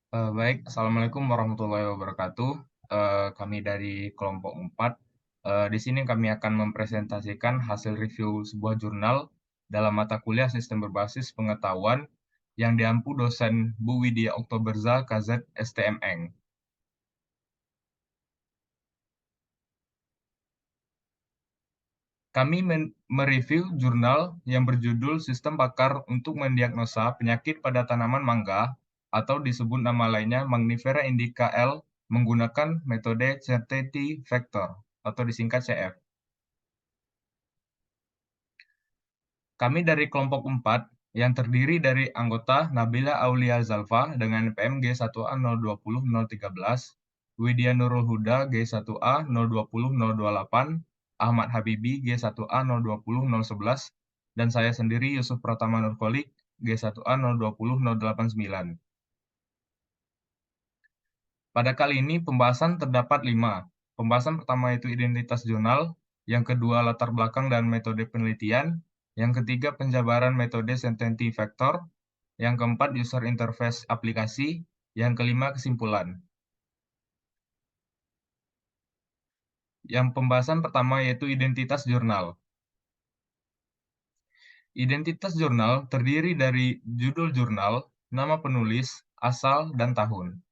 Baik, Assalamualaikum warahmatullahi wabarakatuh. Kami dari kelompok 4. Di sini kami akan mempresentasikan hasil review sebuah jurnal dalam mata kuliah Sistem Berbasis Pengetahuan yang diampu dosen Bu Widya Oktoberza, KZ, STMN. Kami mereview jurnal yang berjudul Sistem Pakar untuk Mendiagnosa Penyakit pada Tanaman Mangga atau disebut nama lainnya Mangifera indica L menggunakan metode Certainty Factor atau disingkat CF. Kami dari kelompok 4 yang terdiri dari anggota Nabila Aulia Zalfa dengan NPM G1A 020013, Widya Nurul Huda G1A 020028, Ahmad Habibi G1A 020011, dan saya sendiri Yusuf Pratama Nurkolik G1A 020089. Pada kali ini pembahasan terdapat 5. Pembahasan pertama yaitu identitas jurnal, yang kedua latar belakang dan metode penelitian, yang ketiga penjabaran metode Certainty Factor, yang keempat user interface aplikasi, yang kelima kesimpulan. Yang pembahasan pertama yaitu identitas jurnal. Identitas jurnal terdiri dari judul jurnal, nama penulis, asal, dan tahun.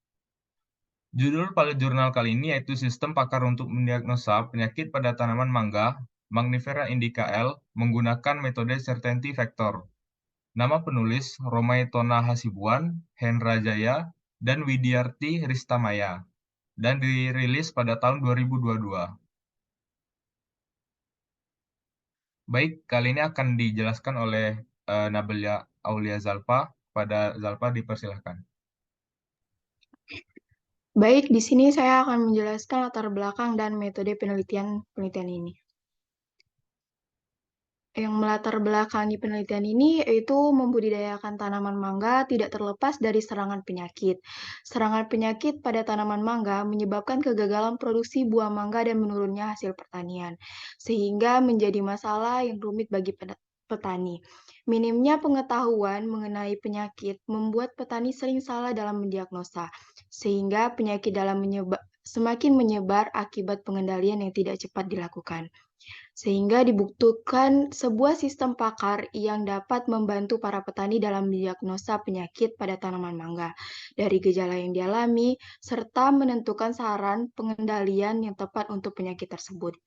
Judul pada jurnal kali ini yaitu Sistem Pakar untuk Mendiagnosa Penyakit pada Tanaman Mangga, Mangifera indica L, menggunakan metode Certainty Factor. Nama penulis Romaitona Hasibuan, Hendra Jaya, dan Widyarti Ristamaya, dan dirilis pada tahun 2022. Baik, kali ini akan dijelaskan oleh Nabila Aulia Zalfa. Pada Zalfa dipersilahkan. Baik, di sini saya akan menjelaskan latar belakang dan metode penelitian ini. Yang melatar belakangi penelitian ini yaitu membudidayakan tanaman mangga tidak terlepas dari serangan penyakit. Serangan penyakit pada tanaman mangga menyebabkan kegagalan produksi buah mangga dan menurunnya hasil pertanian, sehingga menjadi masalah yang rumit bagi petani. Minimnya pengetahuan mengenai penyakit membuat petani sering salah dalam mendiagnosa, sehingga penyakit semakin menyebar akibat pengendalian yang tidak cepat dilakukan. Sehingga dibutuhkan sebuah sistem pakar yang dapat membantu para petani dalam mendiagnosa penyakit pada tanaman mangga dari gejala yang dialami, serta menentukan saran pengendalian yang tepat untuk penyakit tersebut.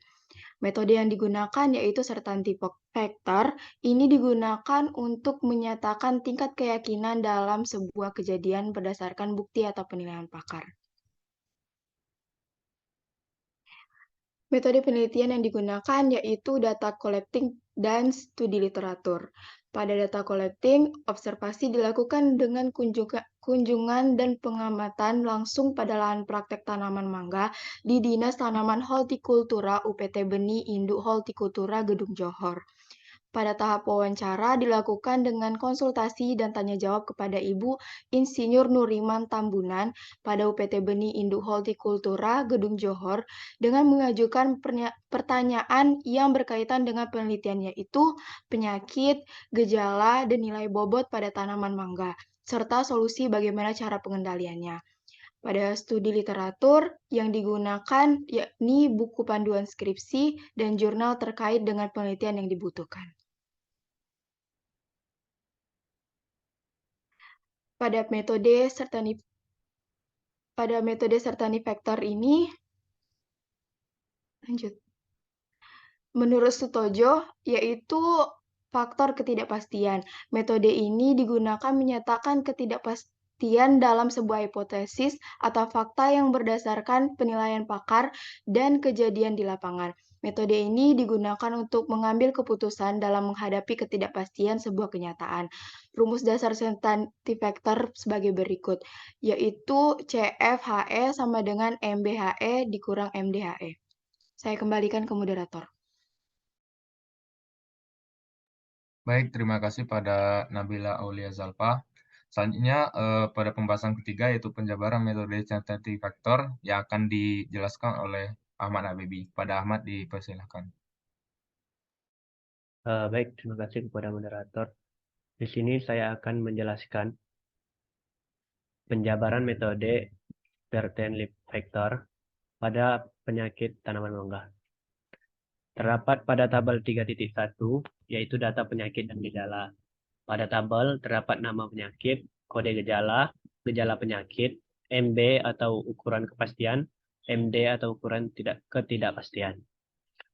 Metode yang digunakan yaitu Certainty Factor. Ini digunakan untuk menyatakan tingkat keyakinan dalam sebuah kejadian berdasarkan bukti atau penilaian pakar. Metode penelitian yang digunakan yaitu data collecting dan studi literatur. Pada data collecting, observasi dilakukan dengan kunjungan dan pengamatan langsung pada lahan praktek tanaman mangga di Dinas Tanaman Hortikultura UPT Beni Induk Hortikultura Gedung Johor. Pada tahap wawancara dilakukan dengan konsultasi dan tanya jawab kepada Ibu Insinyur Nuriman Tambunan pada UPT Beni Induk Hortikultura Gedung Johor dengan mengajukan pertanyaan yang berkaitan dengan penelitian yaitu penyakit, gejala, dan nilai bobot pada tanaman mangga, serta solusi bagaimana cara pengendaliannya. Pada studi literatur yang digunakan yakni buku panduan skripsi dan jurnal terkait dengan penelitian yang dibutuhkan. Pada metode Certainty Factor ini, lanjut. Menurut Sutojo, yaitu faktor ketidakpastian. Metode ini digunakan menyatakan ketidakpastian dalam sebuah hipotesis atau fakta yang berdasarkan penilaian pakar dan kejadian di lapangan. Metode ini digunakan untuk mengambil keputusan dalam menghadapi ketidakpastian sebuah kenyataan. Rumus dasar Certainty Factor sebagai berikut, yaitu CFHE sama dengan MBHE dikurang MDHE. Saya kembalikan ke moderator. Baik, terima kasih pada Nabila Aulia Zalfa. Selanjutnya pada pembahasan ketiga yaitu penjabaran metode Certainty Factor yang akan dijelaskan oleh Ahmad Habibi. Pada Ahmad dipersilahkan. Baik, terima kasih kepada moderator. Di sini saya akan menjelaskan penjabaran metode certain leaf factor pada penyakit tanaman mangga. Terdapat pada tabel 3.1, yaitu data penyakit dan gejala. Pada tabel terdapat nama penyakit, kode gejala, gejala penyakit, MB atau ukuran kepastian, MD atau ukuran ketidakpastian.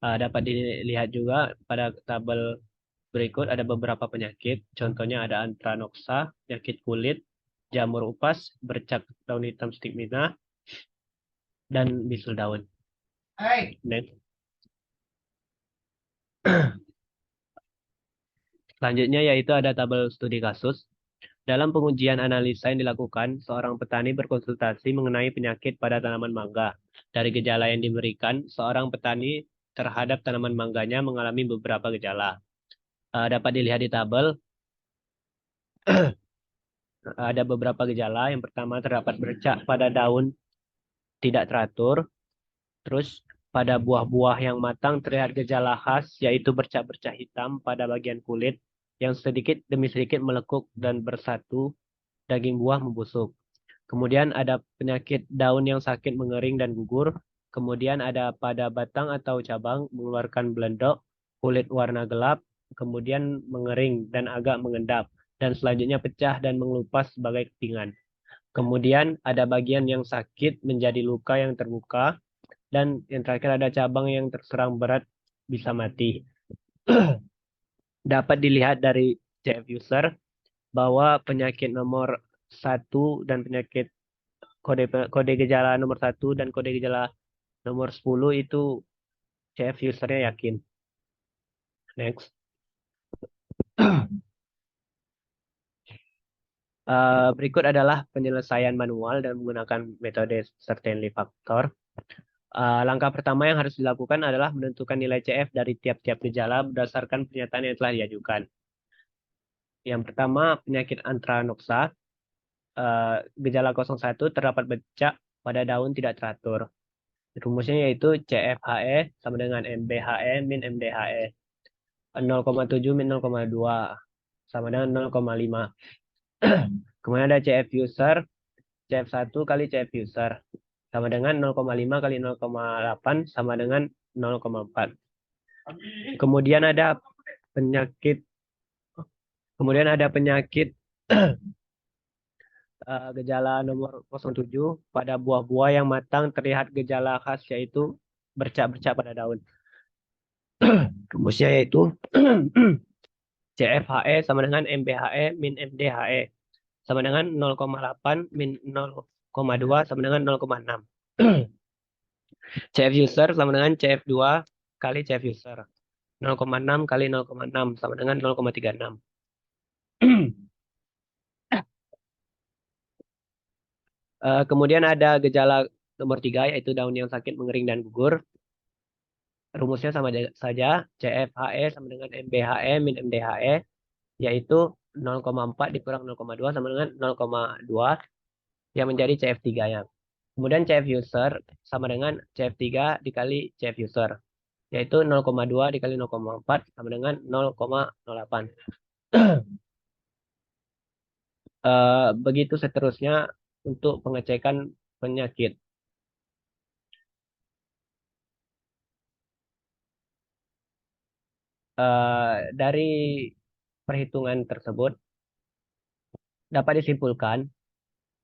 Dapat dilihat juga pada tabel berikut ada beberapa penyakit. Contohnya ada antranoksa, penyakit kulit, jamur upas, bercak daun hitam stigmina, dan bisul daun. Next. Selanjutnya yaitu ada tabel studi kasus. Dalam pengujian analisa yang dilakukan, seorang petani berkonsultasi mengenai penyakit pada tanaman mangga. Dari gejala yang diberikan, seorang petani terhadap tanaman mangganya mengalami beberapa gejala. Dapat dilihat di tabel, ada beberapa gejala. Yang pertama terdapat bercak pada daun tidak teratur. Terus pada buah-buah yang matang terlihat gejala khas, yaitu bercak-bercak hitam pada bagian kulit yang sedikit demi sedikit melekuk dan bersatu, daging buah membusuk. Kemudian ada penyakit daun yang sakit mengering dan gugur. Kemudian ada pada batang atau cabang mengeluarkan belendok, kulit warna gelap, kemudian mengering dan agak mengendap. Dan selanjutnya pecah dan mengelupas sebagai kepingan. Kemudian ada bagian yang sakit menjadi luka yang terbuka. Dan yang terakhir ada cabang yang terserang berat bisa mati. Dapat dilihat dari CF user bahwa penyakit nomor 1 dan penyakit kode gejala nomor 1 dan kode gejala nomor 10 itu CF usernya yakin. Next. Berikut adalah penyelesaian manual dan menggunakan metode certainty factor. Langkah pertama yang harus dilakukan adalah menentukan nilai CF dari tiap-tiap gejala berdasarkan pernyataan yang telah diajukan. Yang pertama, penyakit antranoksa. Gejala 01 terdapat bercak pada daun tidak teratur. Rumusnya yaitu CFHE sama dengan MBHE min MDHE. 0,7 min 0,2 sama dengan 0,5. Kemudian ada CF user, CF1 kali CF user sama dengan 0,5 kali 0,8 sama dengan 0,4. Kemudian ada penyakit gejala nomor 07 pada buah-buah yang matang terlihat gejala khas yaitu bercak-bercak pada daun. Rumusnya yaitu CFHE sama dengan MBHE min MDHE sama dengan 0,8 min 0,2 sama dengan 0,6. CF user sama dengan CF2 kali CF user. 0,6 kali 0,6 sama dengan 0,36. Kemudian ada gejala nomor 3 yaitu daun yang sakit mengering dan gugur. Rumusnya sama saja, CFHE sama dengan MBHE min MDHE, yaitu 0,4 dikurang 0,2 sama dengan 0,2 yang menjadi CF3-nya. Kemudian CF user sama dengan CF3 dikali CF user, yaitu 0,2 dikali 0,4 sama dengan 0,08. Begitu seterusnya untuk pengecekan penyakit. Dari perhitungan tersebut dapat disimpulkan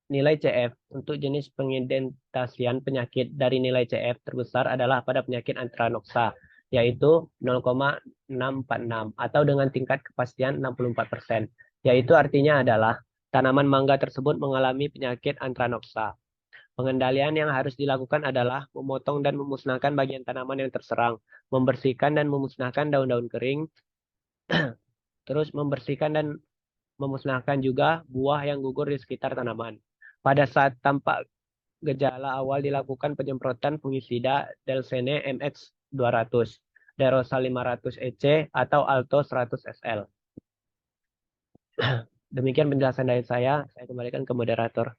nilai CF untuk jenis pengidentasian penyakit dari nilai CF terbesar adalah pada penyakit antranoksa, yaitu 0,646 atau dengan tingkat kepastian 64%, yaitu artinya adalah tanaman mangga tersebut mengalami penyakit antranoksa. Pengendalian yang harus dilakukan adalah memotong dan memusnahkan bagian tanaman yang terserang, membersihkan dan memusnahkan daun-daun kering, terus membersihkan dan memusnahkan juga buah yang gugur di sekitar tanaman. Pada saat tampak gejala awal dilakukan penyemprotan fungisida Delsene MX 200, Derosal 500 EC atau Alto 100 SL. Demikian penjelasan dari saya kembalikan ke moderator.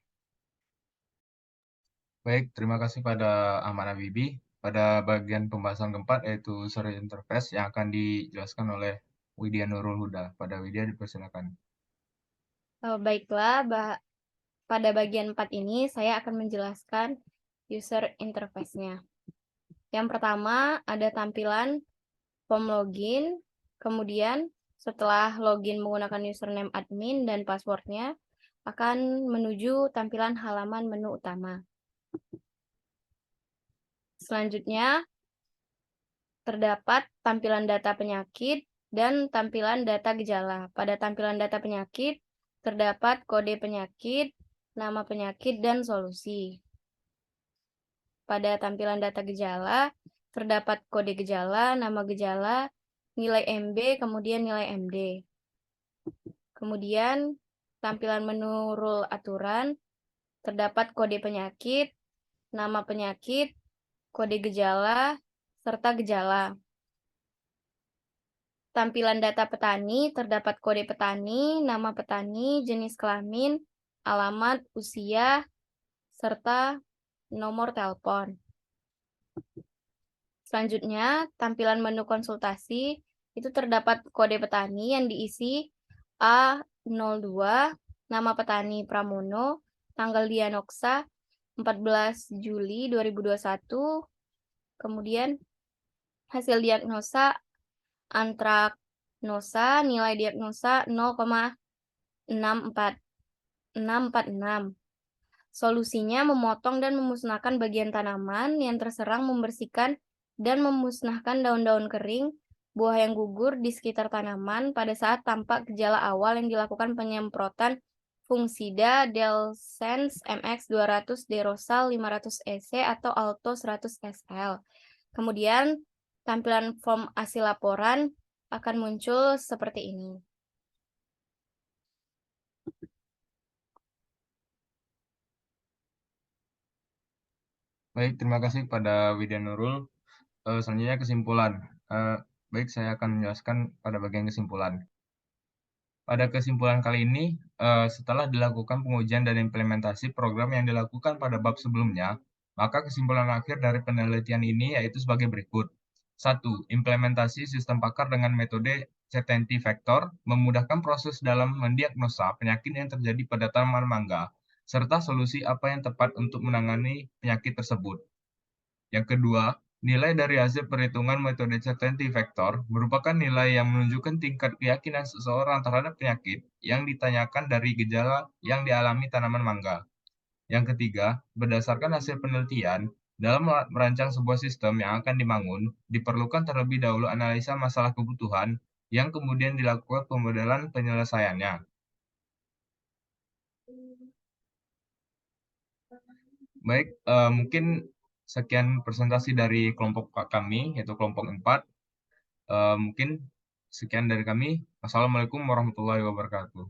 Baik, terima kasih pada Ahmad Habibie. Pada bagian pembahasan keempat yaitu user interface yang akan dijelaskan oleh Widya Nurul Huda. Pada Widya dipersilakan. Baiklah, pada bagian 4 ini saya akan menjelaskan user interface-nya. Yang pertama ada tampilan form login, kemudian setelah login menggunakan username admin dan passwordnya, akan menuju tampilan halaman menu utama. Selanjutnya, terdapat tampilan data penyakit dan tampilan data gejala. Pada tampilan data penyakit, terdapat kode penyakit, nama penyakit, dan solusi. Pada tampilan data gejala, terdapat kode gejala, nama gejala, nilai MB, kemudian nilai MD. Kemudian, tampilan menu rule aturan, terdapat kode penyakit, nama penyakit, kode gejala, serta gejala. Tampilan data petani, terdapat kode petani, nama petani, jenis kelamin, alamat, usia, serta nomor telepon. Selanjutnya, tampilan menu konsultasi itu terdapat kode petani yang diisi A02, nama petani Pramono, tanggal diagnosa 14 Juli 2021, kemudian hasil diagnosa antraknosa, nilai diagnosa 0,646. Solusinya memotong dan memusnahkan bagian tanaman yang terserang, membersihkan dan memusnahkan daun-daun kering, buah yang gugur di sekitar tanaman pada saat tampak gejala awal yang dilakukan penyemprotan fungsida Delsens MX 200 Derosal 500 EC atau Alto 100 SL. Kemudian tampilan form hasil laporan akan muncul seperti ini. Baik, terima kasih kepada Widya Nurul. Selanjutnya kesimpulan. Baik, saya akan menjelaskan pada bagian kesimpulan. Pada kesimpulan kali ini, setelah dilakukan pengujian dan implementasi program yang dilakukan pada bab sebelumnya, maka kesimpulan akhir dari penelitian ini yaitu sebagai berikut. 1. Implementasi sistem pakar dengan metode certainty factor memudahkan proses dalam mendiagnosa penyakit yang terjadi pada tanaman mangga, serta solusi apa yang tepat untuk menangani penyakit tersebut. Yang kedua, nilai dari hasil perhitungan metode certainty factor merupakan nilai yang menunjukkan tingkat keyakinan seseorang terhadap penyakit yang ditanyakan dari gejala yang dialami tanaman mangga. Yang ketiga, berdasarkan hasil penelitian, dalam merancang sebuah sistem yang akan dibangun, diperlukan terlebih dahulu analisa masalah kebutuhan yang kemudian dilakukan pemodelan penyelesaiannya. Baik, mungkin sekian presentasi dari kelompok kami, yaitu kelompok 4. Mungkin sekian dari kami. Wassalamualaikum warahmatullahi wabarakatuh.